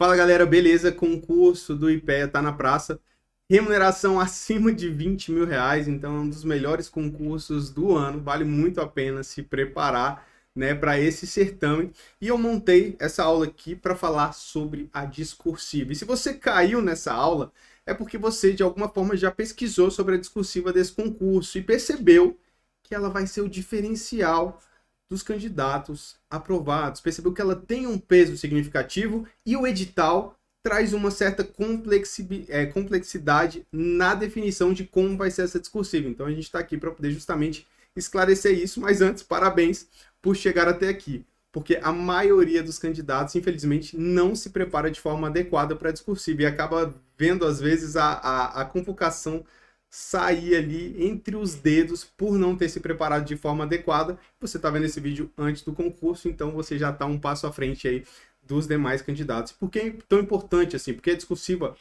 Fala galera, beleza? Concurso do IPEA tá na praça. Remuneração acima de R$ 20.000, então é um dos melhores concursos do ano. Vale muito a pena se preparar, né, para esse certame. E eu montei essa aula aqui para falar sobre a discursiva. E se você caiu nessa aula, é porque você de alguma forma já pesquisou sobre a discursiva desse concurso e percebeu que ela vai ser o diferencial dos candidatos aprovados. Percebeu que ela tem um peso significativo e o edital traz uma certa complexidade na definição de como vai ser essa discursiva. Então a gente está aqui para poder justamente esclarecer isso, mas antes, parabéns por chegar até aqui, porque a maioria dos candidatos, infelizmente, não se prepara de forma adequada para a discursiva e acaba vendo, às vezes, a convocação sair ali entre os dedos por não ter se preparado de forma adequada. Você está vendo esse vídeo antes do concurso, então você já está um passo à frente aí dos demais candidatos. Por que é tão importante assim? Porque a discursiva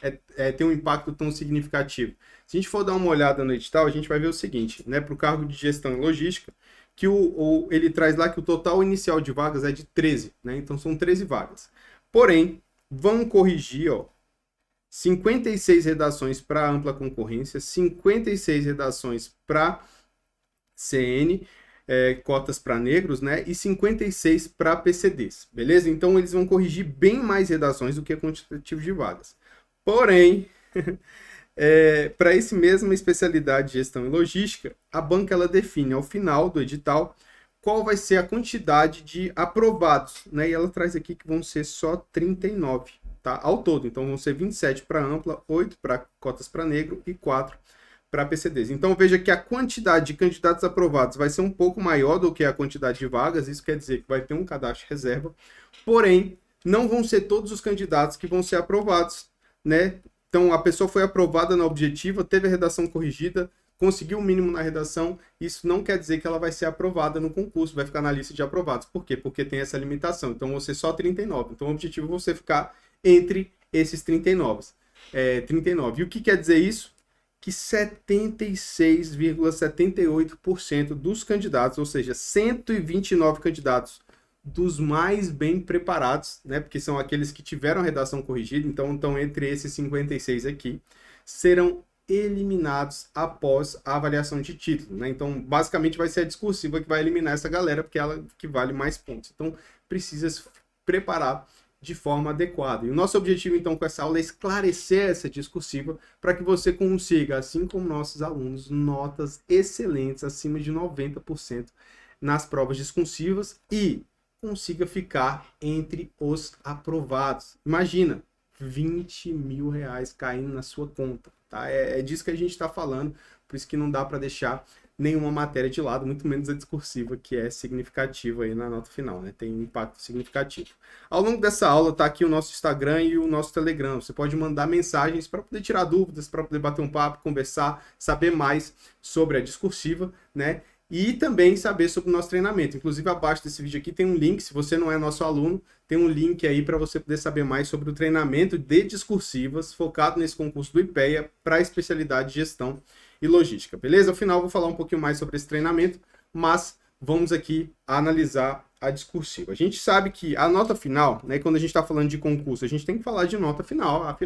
tem um impacto tão significativo. Se a gente for dar uma olhada no edital, a gente vai ver o seguinte, né? Para o cargo de gestão e logística, que ele traz lá que o total inicial de vagas é de 13, né? Então são 13 vagas. Porém, vão corrigir, ó, 56 redações para ampla concorrência, 56 redações para CN, cotas para negros, né? E 56 para PCDs, beleza? Então eles vão corrigir bem mais redações do que quantitativo de vagas. Porém, para esse mesma especialidade de gestão e logística, a banca ela define ao final do edital qual vai ser a quantidade de aprovados, né? E ela traz aqui que vão ser só 39, tá? Ao todo. Então vão ser 27 para ampla, 8 para cotas para negro e 4 para PCDs. Então veja que a quantidade de candidatos aprovados vai ser um pouco maior do que a quantidade de vagas, isso quer dizer que vai ter um cadastro de reserva, porém não vão ser todos os candidatos que vão ser aprovados, né? Então a pessoa foi aprovada na objetiva, teve a redação corrigida, conseguiu o mínimo na redação, isso não quer dizer que ela vai ser aprovada no concurso, vai ficar na lista de aprovados. Por quê? Porque tem essa limitação. Então vão ser só 39. Então o objetivo é você ficar entre esses 39. 39. E o que quer dizer isso? Que 76,78% dos candidatos, ou seja, 129 candidatos dos mais bem preparados, né, porque são aqueles que tiveram a redação corrigida, então estão entre esses 56 aqui, serão eliminados após a avaliação de título, né? Então, basicamente vai ser a discursiva que vai eliminar essa galera, porque ela que vale mais pontos. Então, precisa se preparar de forma adequada. E o nosso objetivo, então, com essa aula é esclarecer essa discursiva para que você consiga, assim como nossos alunos, notas excelentes, acima de 90% nas provas discursivas e consiga ficar entre os aprovados. Imagina, R$ 20.000 caindo na sua conta, tá? É disso que a gente está falando, por isso que não dá para deixar nenhuma matéria de lado, muito menos a discursiva, que é significativa aí na nota final, né? Tem um impacto significativo. Ao longo dessa aula tá aqui o nosso Instagram e o nosso Telegram. Você pode mandar mensagens para poder tirar dúvidas, para poder bater um papo, conversar, saber mais sobre a discursiva, né? E também saber sobre o nosso treinamento. Inclusive, abaixo desse vídeo aqui tem um link, se você não é nosso aluno, tem um link aí para você poder saber mais sobre o treinamento de discursivas focado nesse concurso do IPEA para a especialidade de gestão e logística, beleza? Ao final eu vou falar um pouquinho mais sobre esse treinamento, mas vamos aqui analisar a discursiva. A gente sabe que a nota final, né, quando a gente está falando de concurso, a gente tem que falar de nota final,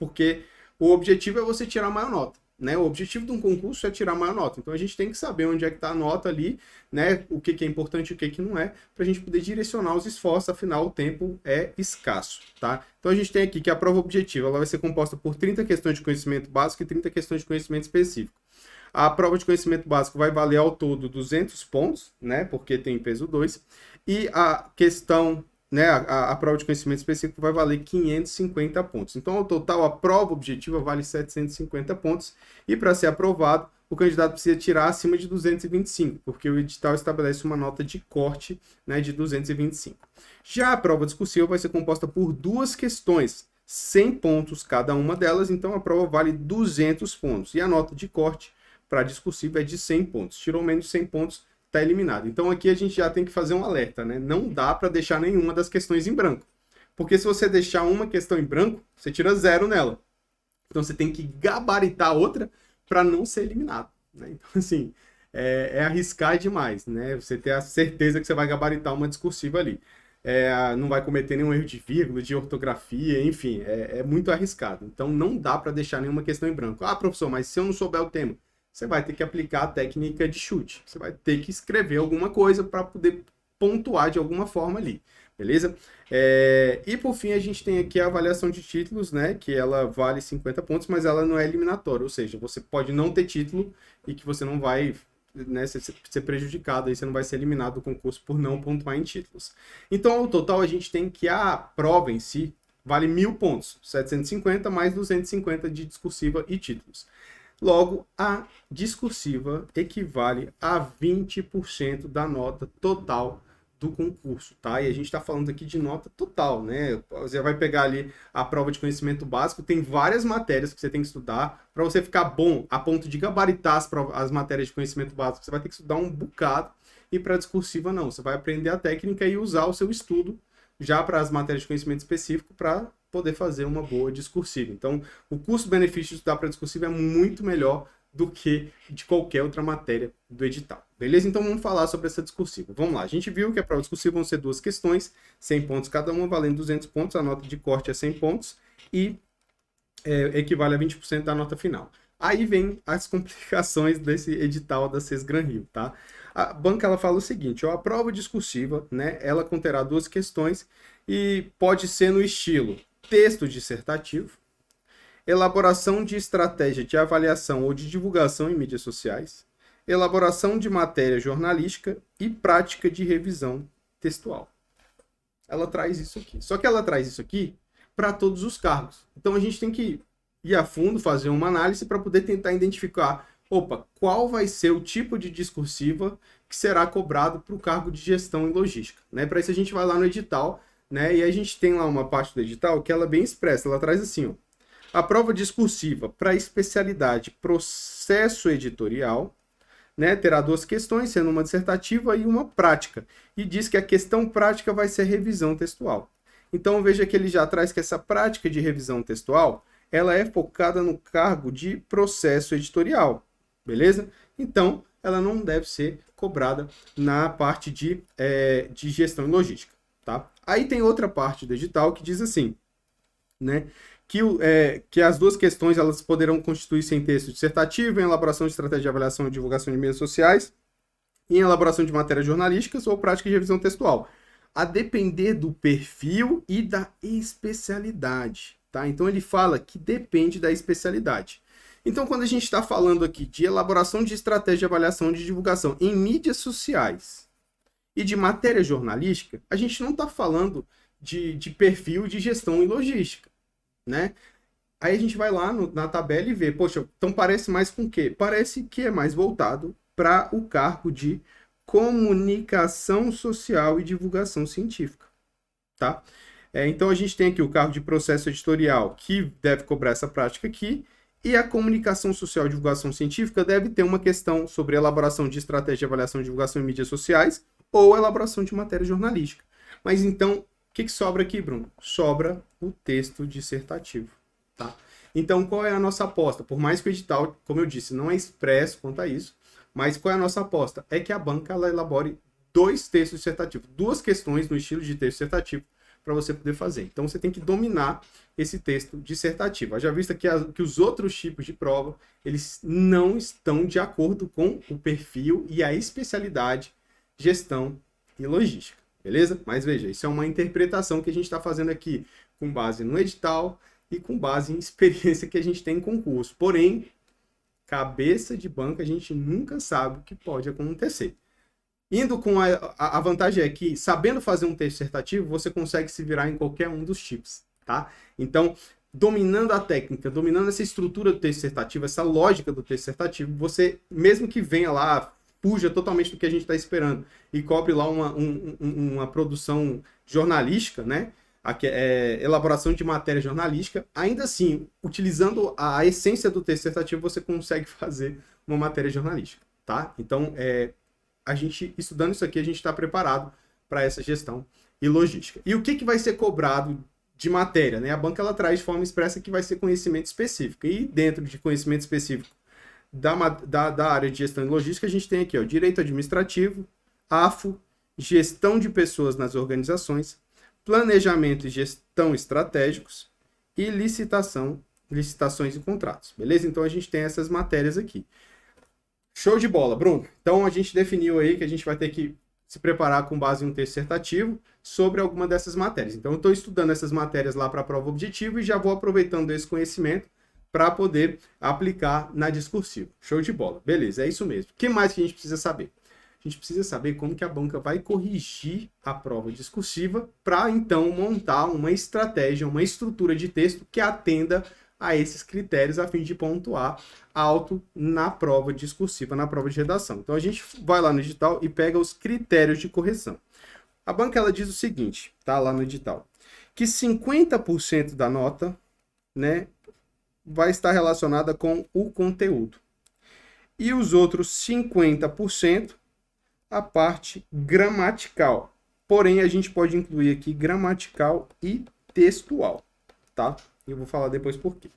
porque o objetivo é você tirar a maior nota. Né? O objetivo de um concurso é tirar a maior nota. Então a gente tem que saber onde é que está a nota ali, né? O que é importante e o que não é, para a gente poder direcionar os esforços, afinal o tempo é escasso, tá? Então a gente tem aqui que a prova objetiva ela vai ser composta por 30 questões de conhecimento básico e 30 questões de conhecimento específico. A prova de conhecimento básico vai valer ao todo 200 pontos, né? Porque tem peso 2. E a questão, né, a prova de conhecimento específico vai valer 550 pontos. Então, ao total, a prova objetiva vale 750 pontos. E para ser aprovado, o candidato precisa tirar acima de 225, porque o edital estabelece uma nota de corte, né, de 225. Já a prova discursiva vai ser composta por duas questões, 100 pontos cada uma delas, então a prova vale 200 pontos. E a nota de corte para discursiva é de 100 pontos. Tirou menos de 100 pontos, está eliminado. Então aqui a gente já tem que fazer um alerta, né? Não dá para deixar nenhuma das questões em branco. Porque se você deixar uma questão em branco, você tira 0 nela. Então você tem que gabaritar a outra para não ser eliminado, né? Então assim, é arriscar demais, né? Você ter a certeza que você vai gabaritar uma discursiva ali. não vai cometer nenhum erro de vírgula, de ortografia, enfim, é muito arriscado. Então não dá para deixar nenhuma questão em branco. Ah, professor, mas se eu não souber o tema, você vai ter que aplicar a técnica de chute. Você vai ter que escrever alguma coisa para poder pontuar de alguma forma ali, beleza? E por fim a gente tem aqui a avaliação de títulos, né? Que ela vale 50 pontos, mas ela não é eliminatória, ou seja, você pode não ter título e que você não vai, né, ser prejudicado, aí você não vai ser eliminado do concurso por não pontuar em títulos. Então, ao total, a gente tem que a prova em si vale 1.000 pontos, 750 mais 250 de discursiva e títulos. Logo, a discursiva equivale a 20% da nota total do concurso, tá? E a gente está falando aqui de nota total, né? Você vai pegar ali a prova de conhecimento básico, tem várias matérias que você tem que estudar para você ficar bom a ponto de gabaritar as matérias de conhecimento básico. Você vai ter que estudar um bocado e para discursiva não. Você vai aprender a técnica e usar o seu estudo já para as matérias de conhecimento específico para poder fazer uma boa discursiva. Então, o custo-benefício de estudar para discursiva é muito melhor do que de qualquer outra matéria do edital. Beleza? Então vamos falar sobre essa discursiva. Vamos lá. A gente viu que a prova discursiva vão ser 2 questões, 100 pontos cada uma, valendo 200 pontos. A nota de corte é 100 pontos e equivale a 20% da nota final. Aí vem as complicações desse edital da Sesgran Rio, tá? A banca ela fala o seguinte, ó, a prova discursiva, né, ela conterá 2 questões e pode ser no estilo texto dissertativo, elaboração de estratégia de avaliação ou de divulgação em mídias sociais, elaboração de matéria jornalística e prática de revisão textual. Ela traz isso aqui. Só que ela traz isso aqui para todos os cargos. Então a gente tem que ir a fundo, fazer uma análise para poder tentar identificar, qual vai ser o tipo de discursiva que será cobrado para o cargo de gestão e logística. Né? Para isso a gente vai lá no edital, né? E a gente tem lá uma parte do edital que ela é bem expressa. Ela traz assim, ó, a prova discursiva para a especialidade processo editorial, né, terá 2 questões, sendo uma dissertativa e uma prática. E diz que a questão prática vai ser revisão textual. Então veja que ele já traz que essa prática de revisão textual, ela é focada no cargo de processo editorial, beleza? Então ela não deve ser cobrada na parte de gestão e logística, tá? Aí tem outra parte do edital que diz assim, né, que as 2 questões elas poderão constituir-se em texto dissertativo, em elaboração de estratégia de avaliação e divulgação de mídias sociais, em elaboração de matérias jornalísticas ou prática de revisão textual, a depender do perfil e da especialidade. Tá? Então ele fala que depende da especialidade. Então quando a gente está falando aqui de elaboração de estratégia de avaliação e de divulgação em mídias sociais e de matéria jornalística, a gente não está falando de perfil de gestão e logística. Né? Aí a gente vai lá na tabela e vê, poxa, então parece mais com o quê? Parece que é mais voltado para o cargo de comunicação social e divulgação científica, tá? Então a gente tem aqui o cargo de processo editorial, que deve cobrar essa prática aqui, e a comunicação social e divulgação científica deve ter uma questão sobre elaboração de estratégia de avaliação e divulgação em mídias sociais ou elaboração de matéria jornalística. Mas então, o que sobra aqui, Bruno? Sobra o texto dissertativo, tá? Então, qual é a nossa aposta? Por mais que o edital, como eu disse, não é expresso quanto a isso, mas qual é a nossa aposta? É que a banca ela elabore 2 textos dissertativos, 2 questões no estilo de texto dissertativo para você poder fazer. Então, você tem que dominar esse texto dissertativo. Já visto que os outros tipos de prova, eles não estão de acordo com o perfil e a especialidade, gestão e logística. Beleza? Mas veja, isso é uma interpretação que a gente está fazendo aqui com base no edital e com base em experiência que a gente tem em concurso. Porém, cabeça de banca, a gente nunca sabe o que pode acontecer. Indo com a vantagem é que, sabendo fazer um texto dissertativo, você consegue se virar em qualquer um dos tipos, tá? Então, dominando a técnica, dominando essa estrutura do texto dissertativo, essa lógica do texto dissertativo, você, mesmo que venha lá, fuja totalmente do que a gente está esperando e cobre lá uma produção jornalística, né? Elaboração de matéria jornalística, ainda assim, utilizando a essência do texto dissertativo, você consegue fazer uma matéria jornalística, tá? Então, a gente, estudando isso aqui, a gente está preparado para essa gestão e logística. E o que vai ser cobrado de matéria, né? A banca ela traz de forma expressa que vai ser conhecimento específico. E dentro de conhecimento específico da área de gestão e logística, a gente tem aqui, ó, direito administrativo, AFO, gestão de pessoas nas organizações, planejamento e gestão estratégicos e licitações e contratos, beleza? Então a gente tem essas matérias aqui. Show de bola, Bruno. Então a gente definiu aí que a gente vai ter que se preparar com base em um texto dissertativo sobre alguma dessas matérias. Então eu estou estudando essas matérias lá para a prova objetiva e já vou aproveitando esse conhecimento para poder aplicar na discursiva. Show de bola. Beleza, é isso mesmo. O que mais que a gente precisa saber? A gente precisa saber como que a banca vai corrigir a prova discursiva para, então, montar uma estratégia, uma estrutura de texto que atenda a esses critérios a fim de pontuar alto na prova discursiva, na prova de redação. Então, a gente vai lá no edital e pega os critérios de correção. A banca, ela diz o seguinte, tá lá no edital, que 50% da nota, né, vai estar relacionada com o conteúdo. E os outros 50%, a parte gramatical. Porém, a gente pode incluir aqui gramatical e textual, tá? Eu vou falar depois por quê.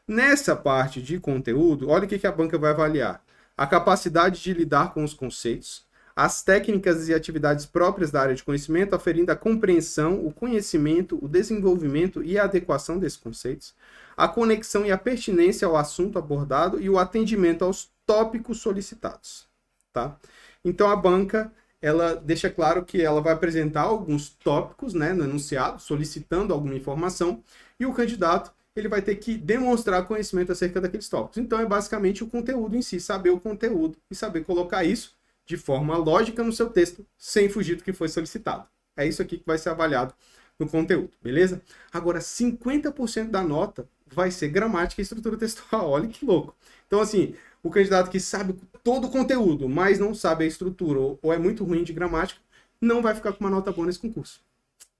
Nessa parte de conteúdo, olha o que a banca vai avaliar. A capacidade de lidar com os conceitos, as técnicas e atividades próprias da área de conhecimento, aferindo a compreensão, o conhecimento, o desenvolvimento e a adequação desses conceitos, a conexão e a pertinência ao assunto abordado e o atendimento aos tópicos solicitados, tá? Então, a banca, ela deixa claro que ela vai apresentar alguns tópicos, né, no enunciado, solicitando alguma informação, e o candidato, ele vai ter que demonstrar conhecimento acerca daqueles tópicos. Então, é basicamente o conteúdo em si, saber o conteúdo e saber colocar isso de forma lógica no seu texto, sem fugir do que foi solicitado. É isso aqui que vai ser avaliado no conteúdo, beleza? Agora, 50% da nota vai ser gramática e estrutura textual. Olha que louco. Então, assim, o candidato que sabe todo o conteúdo, mas não sabe a estrutura ou é muito ruim de gramática, não vai ficar com uma nota boa nesse concurso,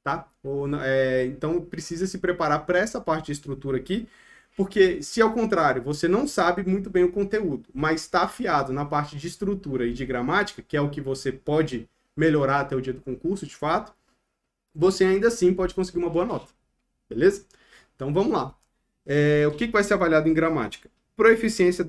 tá? Então, precisa se preparar para essa parte de estrutura aqui, porque se ao contrário, você não sabe muito bem o conteúdo, mas está afiado na parte de estrutura e de gramática, que é o que você pode melhorar até o dia do concurso, de fato, você ainda assim pode conseguir uma boa nota, beleza? Então, vamos lá. O que vai ser avaliado em gramática? Proeficiência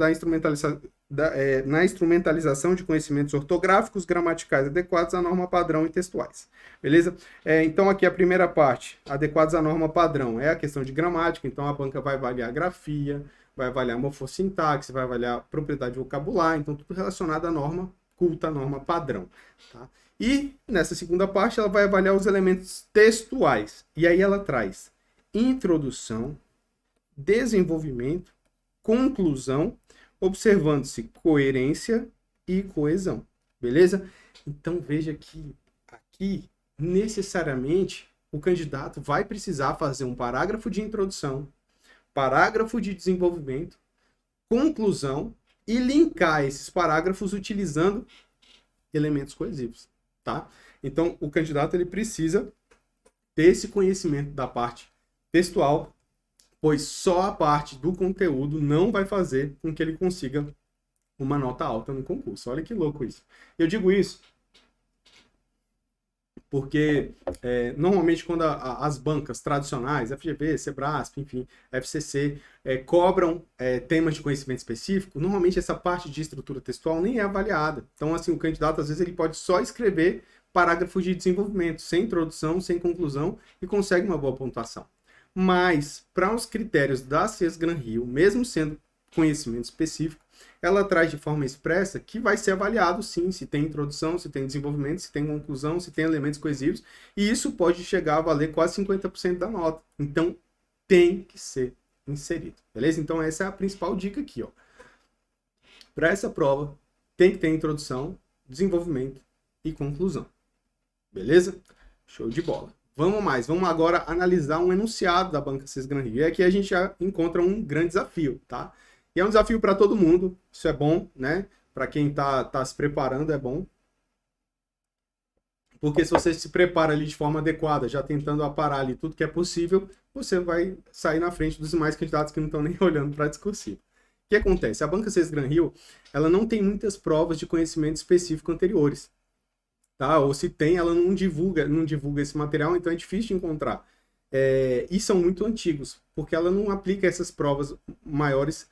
na instrumentalização de conhecimentos ortográficos, gramaticais adequados à norma padrão e textuais. Beleza? Então, aqui a primeira parte, adequados à norma padrão, é a questão de gramática. Então, a banca vai avaliar a grafia, vai avaliar a morfossintaxe, vai avaliar a propriedade vocabular. Então, tudo relacionado à norma culta, à norma padrão. Tá? E, nessa segunda parte, ela vai avaliar os elementos textuais. E aí ela traz introdução, desenvolvimento, conclusão, observando-se coerência e coesão, beleza? Então veja que aqui, necessariamente, o candidato vai precisar fazer um parágrafo de introdução, parágrafo de desenvolvimento, conclusão e linkar esses parágrafos utilizando elementos coesivos, tá? Então o candidato ele precisa ter esse conhecimento da parte textual, pois só a parte do conteúdo não vai fazer com que ele consiga uma nota alta no concurso. Olha que louco isso. Eu digo isso porque, normalmente, quando as bancas tradicionais, FGV, Sebrasp, enfim, FCC, cobram temas de conhecimento específico, normalmente essa parte de estrutura textual nem é avaliada. Então, assim, o candidato, às vezes, ele pode só escrever parágrafos de desenvolvimento, sem introdução, sem conclusão, e consegue uma boa pontuação. Mas, para os critérios da CES-Gran-Rio, mesmo sendo conhecimento específico, ela traz de forma expressa que vai ser avaliado, sim, se tem introdução, se tem desenvolvimento, se tem conclusão, se tem elementos coesivos, e isso pode chegar a valer quase 50% da nota. Então, tem que ser inserido, beleza? Então, essa é a principal dica aqui, ó. Para essa prova, tem que ter introdução, desenvolvimento e conclusão, beleza? Show de bola. Vamos agora analisar um enunciado da banca CES-Gran-Rio. E aqui a gente já encontra um grande desafio, tá? E é um desafio para todo mundo, isso é bom, né? Para quem tá se preparando é bom. Porque se você se prepara ali de forma adequada, já tentando aparar ali tudo que é possível, você vai sair na frente dos demais candidatos que não estão nem olhando para a discursiva. O que acontece? A banca CES-Gran-Rio, ela não tem muitas provas de conhecimento específico anteriores. Tá? Ou se tem, ela não divulga esse material, então é difícil de encontrar. E são muito antigos, porque ela não aplica essas provas maiores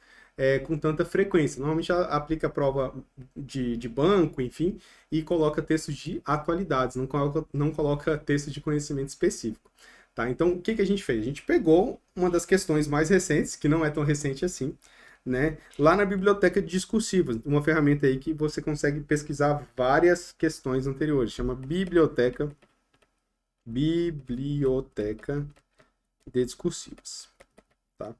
com tanta frequência. Normalmente ela aplica a prova de banco, enfim, e coloca textos de atualidades, não coloca texto de conhecimento específico. Tá? Então, o que, que a gente fez? A gente pegou uma das questões mais recentes, que não é tão recente assim, né? Lá na biblioteca discursiva, uma ferramenta aí que você consegue pesquisar várias questões anteriores, chama Biblioteca de Discursivas. Tá?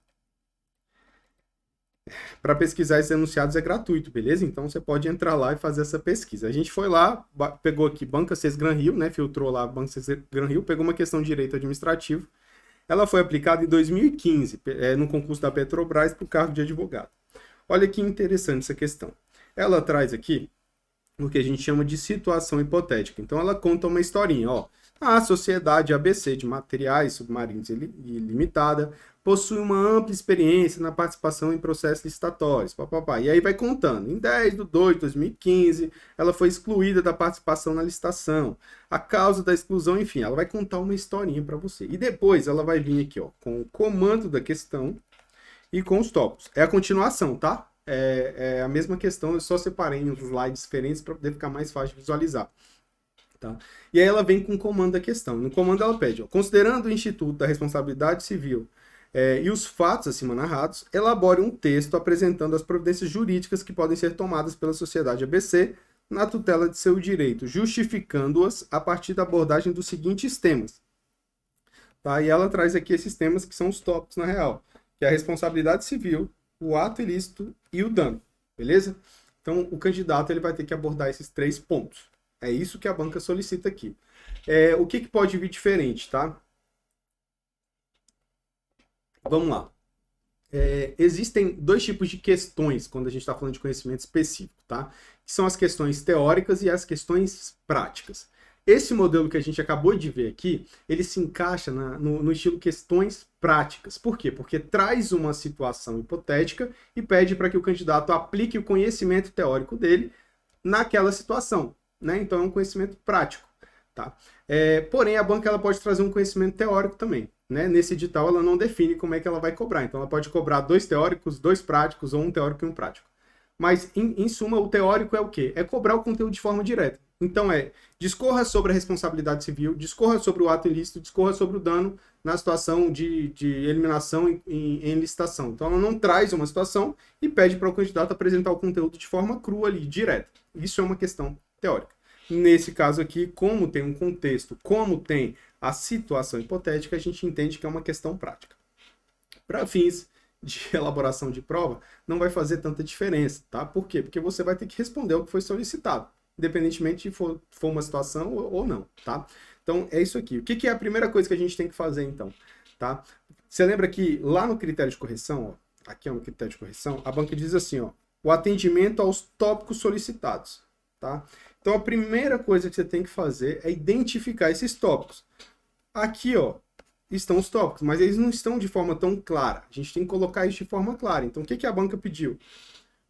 Para pesquisar esses enunciados é gratuito, beleza? Então você pode entrar lá e fazer essa pesquisa. A gente foi lá, pegou aqui Banca CES Gran Rio, né? Filtrou lá Banca CES Gran Rio, pegou uma questão de direito administrativo. Ela foi aplicada em 2015, no concurso da Petrobras para o cargo de advogado. Olha que interessante essa questão. Ela traz aqui o que a gente chama de situação hipotética. Então ela conta uma historinha, ó. A sociedade ABC de materiais submarinos ilimitada possui uma ampla experiência na participação em processos licitatórios, papapá. E aí vai contando. Em 10 de 2 de 2015, ela foi excluída da participação na licitação. A causa da exclusão, enfim, ela vai contar uma historinha para você. E depois ela vai vir aqui, ó, com o comando da questão e com os tópicos. É a continuação, tá? É a mesma questão, eu só separei em uns slides diferentes para poder ficar mais fácil de visualizar. Tá? E aí ela vem com o comando da questão. No comando ela pede, ó, considerando o Instituto da Responsabilidade Civil e os fatos acima narrados, elabore um texto apresentando as providências jurídicas que podem ser tomadas pela sociedade ABC na tutela de seu direito, justificando-as a partir da abordagem dos seguintes temas. Tá? E ela traz aqui esses temas que são os tópicos na real, que é a responsabilidade civil, o ato ilícito e o dano, beleza? Então, o candidato ele vai ter que abordar esses 3 pontos. É isso que a banca solicita aqui. O que pode vir diferente, tá? Vamos lá. Existem 2 tipos de questões quando a gente está falando de conhecimento específico, tá? Que são as questões teóricas e as questões práticas. Esse modelo que a gente acabou de ver aqui, ele se encaixa no estilo questões práticas. Por quê? Porque traz uma situação hipotética e pede para que o candidato aplique o conhecimento teórico dele naquela situação. Né? Então é um conhecimento prático. Tá? Porém, a banca ela pode trazer um conhecimento teórico também. Né? Nesse edital ela não define como é que ela vai cobrar. Então ela pode cobrar 2 teóricos, 2 práticos ou um teórico e um prático. Mas, em suma, o teórico é o quê? É cobrar o conteúdo de forma direta. Então, discorra sobre a responsabilidade civil, discorra sobre o ato ilícito, discorra sobre o dano na situação de eliminação em licitação. Então, ela não traz uma situação e pede para o candidato apresentar o conteúdo de forma crua ali, direta. Isso é uma questão teórica. Nesse caso aqui, como tem um contexto, como tem a situação hipotética, a gente entende que é uma questão prática. Para fins de elaboração de prova, não vai fazer tanta diferença, tá? Por quê? Porque você vai ter que responder o que foi solicitado, independentemente de for uma situação ou não, tá? Então, é isso aqui. O que é a primeira coisa que a gente tem que fazer, então? Tá? Você lembra que lá no critério de correção, ó, aqui é um critério de correção, a banca diz assim, ó, o atendimento aos tópicos solicitados, tá? Então, a primeira coisa que você tem que fazer é identificar esses tópicos. Aqui, ó, estão os tópicos, mas eles não estão de forma tão clara. A gente tem que colocar isso de forma clara. Então, o que a banca pediu?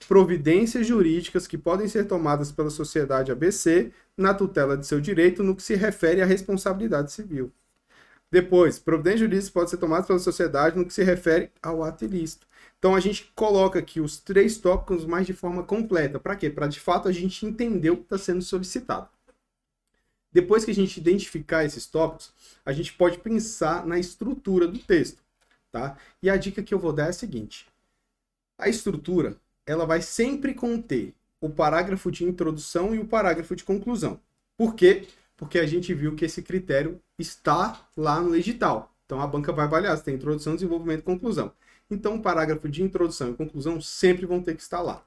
Providências jurídicas que podem ser tomadas pela sociedade ABC na tutela de seu direito no que se refere à responsabilidade civil. Depois, providências jurídicas podem ser tomadas pela sociedade no que se refere ao ato ilícito. Então, a gente coloca aqui os 3 tópicos, mas de forma completa. Para quê? Para, de fato, a gente entender o que está sendo solicitado. Depois que a gente identificar esses tópicos, a gente pode pensar na estrutura do texto, tá? E a dica que eu vou dar é a seguinte. A estrutura, ela vai sempre conter o parágrafo de introdução e o parágrafo de conclusão. Por quê? Porque a gente viu que esse critério está lá no edital. Então, a banca vai avaliar se tem introdução, desenvolvimento e conclusão. Então, o parágrafo de introdução e conclusão sempre vão ter que estar lá.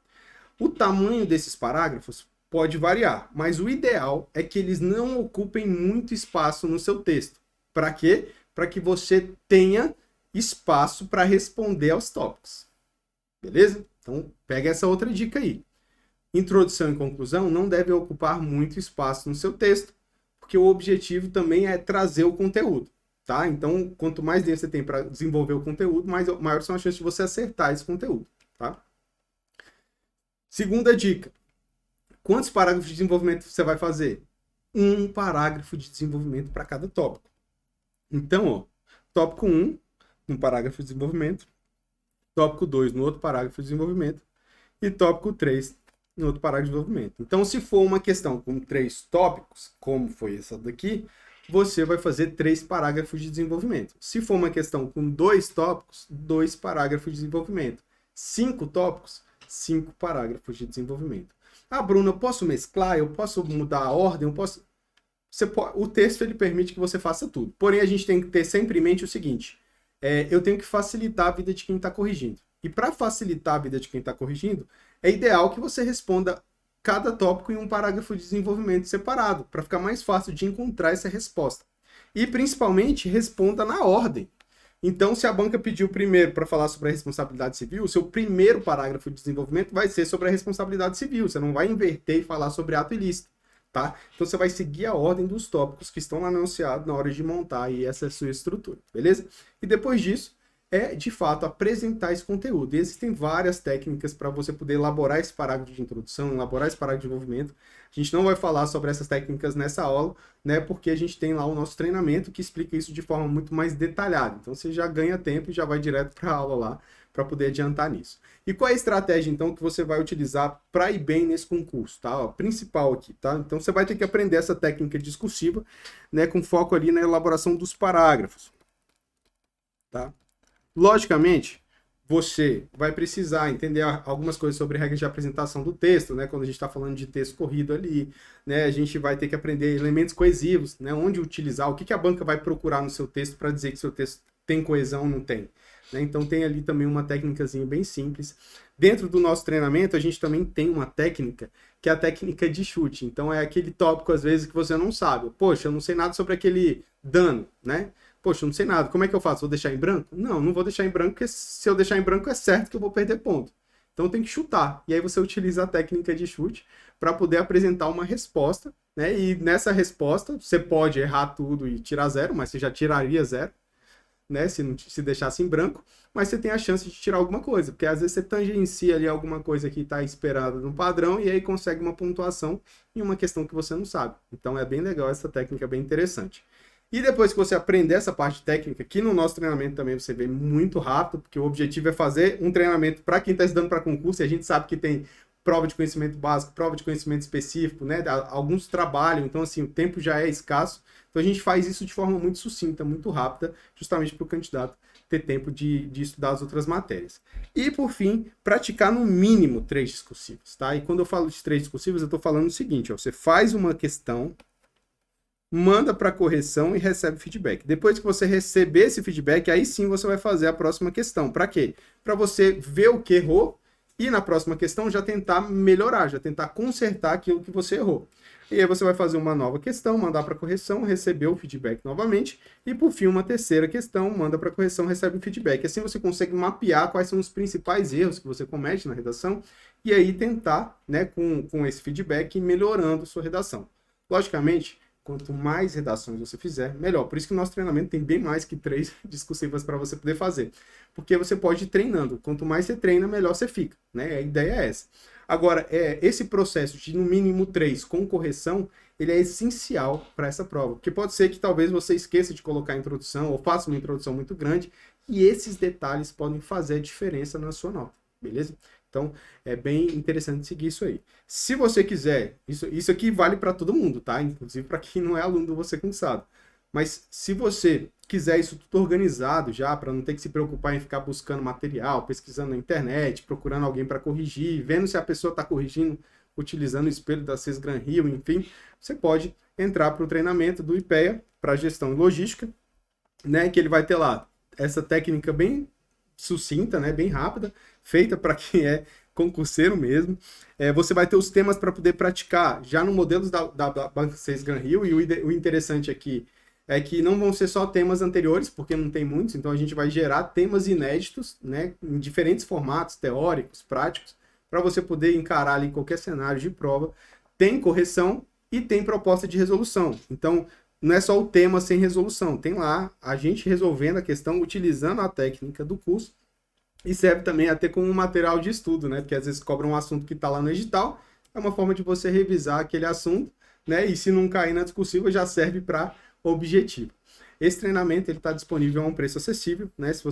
O tamanho desses parágrafos pode variar, mas o ideal é que eles não ocupem muito espaço no seu texto. Para quê? Para que você tenha espaço para responder aos tópicos. Beleza? Então, pega essa outra dica aí. Introdução e conclusão não devem ocupar muito espaço no seu texto, porque o objetivo também é trazer o conteúdo. Tá? Então, quanto mais tempo você tem para desenvolver o conteúdo, maior são as chances de você acertar esse conteúdo. Tá? Segunda dica. Quantos parágrafos de desenvolvimento você vai fazer? Um parágrafo de desenvolvimento para cada tópico. Então, ó, tópico 1, um parágrafo de desenvolvimento. tópico 2 no outro parágrafo de desenvolvimento e tópico 3 no outro parágrafo de desenvolvimento. Então, se for uma questão com 3 tópicos, como foi essa daqui, você vai fazer 3 parágrafos de desenvolvimento. Se for uma questão com 2 tópicos, 2 parágrafos de desenvolvimento. 5 tópicos, 5 parágrafos de desenvolvimento. Ah, Bruno, eu posso mesclar? Eu posso mudar a ordem? Eu posso... O texto ele permite que você faça tudo. Porém, a gente tem que ter sempre em mente o seguinte: eu tenho que facilitar a vida de quem está corrigindo. E para facilitar a vida de quem está corrigindo, é ideal que você responda cada tópico em um parágrafo de desenvolvimento separado, para ficar mais fácil de encontrar essa resposta. E, principalmente, responda na ordem. Então, se a banca pediu primeiro para falar sobre a responsabilidade civil, o seu primeiro parágrafo de desenvolvimento vai ser sobre a responsabilidade civil. Você não vai inverter e falar sobre ato ilícito. Tá? Então você vai seguir a ordem dos tópicos que estão lá anunciados na hora de montar aí essa sua estrutura, beleza? E depois disso, de fato apresentar esse conteúdo. E existem várias técnicas para você poder elaborar esse parágrafo de introdução, elaborar esse parágrafo de desenvolvimento. A gente não vai falar sobre essas técnicas nessa aula, né? Porque a gente tem lá o nosso treinamento que explica isso de forma muito mais detalhada. Então você já ganha tempo e já vai direto para a aula lá para poder adiantar nisso. E qual é a estratégia, então, que você vai utilizar para ir bem nesse concurso, tá? Ó, principal aqui, tá? Então, você vai ter que aprender essa técnica discursiva, né, com foco ali na elaboração dos parágrafos, tá? Logicamente, você vai precisar entender algumas coisas sobre regras de apresentação do texto, né? Quando a gente está falando de texto corrido ali, né? A gente vai ter que aprender elementos coesivos, né? Onde utilizar, o que a banca vai procurar no seu texto para dizer que seu texto tem coesão ou não tem. Então tem ali também uma técnicazinha bem simples. Dentro do nosso treinamento, a gente também tem uma técnica, que é a técnica de chute. Então é aquele tópico, às vezes, que você não sabe. Poxa, eu não sei nada sobre aquele dano, né? Poxa, eu não sei nada. Como é que eu faço? Vou deixar em branco? Não, não vou deixar em branco, porque se eu deixar em branco é certo que eu vou perder ponto. Então tem que chutar. E aí você utiliza a técnica de chute para poder apresentar uma resposta, né? E nessa resposta, você pode errar tudo e tirar 0, mas você já tiraria 0. Né, se deixasse em branco, mas você tem a chance de tirar alguma coisa, porque às vezes você tangencia ali alguma coisa que está esperada no padrão e aí consegue uma pontuação em uma questão que você não sabe. Então é bem legal essa técnica, é bem interessante. E depois que você aprender essa parte técnica, que no nosso treinamento também você vê muito rápido, porque o objetivo é fazer um treinamento para quem está estudando para concurso, e a gente sabe que tem prova de conhecimento básico, prova de conhecimento específico, né? Alguns trabalham, então assim, o tempo já é escasso. Então a gente faz isso de forma muito sucinta, muito rápida, justamente para o candidato ter tempo de estudar as outras matérias. E por fim, praticar no mínimo 3 discursivos, tá? E quando eu falo de 3 discursivos, eu estou falando o seguinte, ó, você faz uma questão, manda para correção e recebe feedback. Depois que você receber esse feedback, aí sim você vai fazer a próxima questão. Para quê? Para você ver o que errou e na próxima questão já tentar melhorar, já tentar consertar aquilo que você errou. E aí você vai fazer uma nova questão, mandar para correção, receber o feedback novamente. E por fim, uma terceira questão, manda para correção, recebe o feedback. Assim você consegue mapear quais são os principais erros que você comete na redação e aí tentar, né, com esse feedback, ir melhorando sua redação. Logicamente, quanto mais redações você fizer, melhor. Por isso que o nosso treinamento tem bem mais que 3 discursivas para você poder fazer. Porque você pode ir treinando. Quanto mais você treina, melhor você fica. Né? A ideia é essa. Agora, esse processo de no mínimo 3 com correção, ele é essencial para essa prova. Porque pode ser que talvez você esqueça de colocar a introdução ou faça uma introdução muito grande e esses detalhes podem fazer a diferença na sua nota. Beleza? Então, é bem interessante seguir isso aí. Se você quiser, isso aqui vale para todo mundo, tá? Inclusive para quem não é aluno do Você Cansado. Mas se você quiser isso tudo organizado já, para não ter que se preocupar em ficar buscando material, pesquisando na internet, procurando alguém para corrigir, vendo se a pessoa está corrigindo, utilizando o espelho da CES Gran Rio, enfim, você pode entrar para o treinamento do IPEA para gestão e logística, né? Que ele vai ter lá essa técnica bem sucinta, né, bem rápida, feita para quem é concurseiro mesmo. Você vai ter os temas para poder praticar já no modelo da Banca 6 Gran Rio, e o interessante aqui é que não vão ser só temas anteriores, porque não tem muitos, então a gente vai gerar temas inéditos, né, em diferentes formatos, teóricos, práticos, para você poder encarar ali qualquer cenário de prova. Tem correção e tem proposta de resolução. Então, não é só o tema sem resolução, tem lá a gente resolvendo a questão utilizando a técnica do curso e serve também até como um material de estudo, né? Porque às vezes cobra um assunto que está lá no edital, é uma forma de você revisar aquele assunto, né? E se não cair na discursiva, já serve para objetivo. Esse treinamento ele está disponível a um preço acessível, né? Se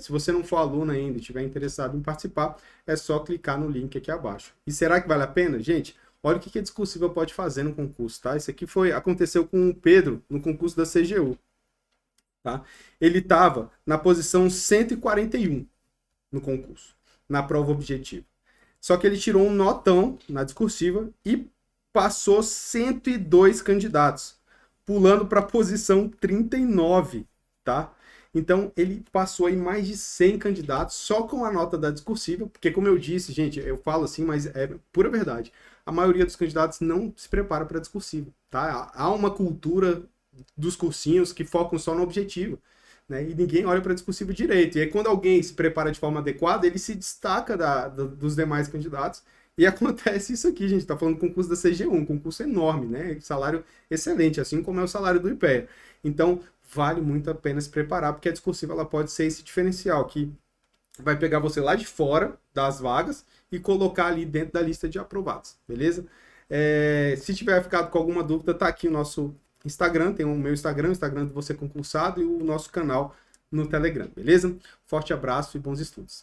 você não for aluno ainda e estiver interessado em participar, é só clicar no link aqui abaixo. E será que vale a pena? Gente, olha o que a Discursiva pode fazer no concurso, tá? Isso aqui aconteceu com o Pedro no concurso da CGU, tá? Ele estava na posição 141 no concurso, na prova objetiva. Só que ele tirou um notão na Discursiva e passou 102 candidatos, pulando para a posição 39, tá? Então, ele passou aí mais de 100 candidatos só com a nota da Discursiva, porque como eu disse, gente, eu falo assim, mas é pura verdade. A maioria dos candidatos não se prepara para a Discursiva, tá? Há uma cultura dos cursinhos que focam só no objetivo, né? E ninguém olha para a Discursiva direito. E aí, quando alguém se prepara de forma adequada, ele se destaca dos demais candidatos. E acontece isso aqui, gente. Tá falando do concurso da CGU, um concurso enorme, né? Salário excelente, assim como é o salário do IPEA. Então, vale muito a pena se preparar, porque a Discursiva ela pode ser esse diferencial que vai pegar você lá de fora das vagas e colocar ali dentro da lista de aprovados, beleza? Se tiver ficado com alguma dúvida, tá aqui o nosso Instagram, tem o meu Instagram, o Instagram do Você Concursado e o nosso canal no Telegram, beleza? Forte abraço e bons estudos.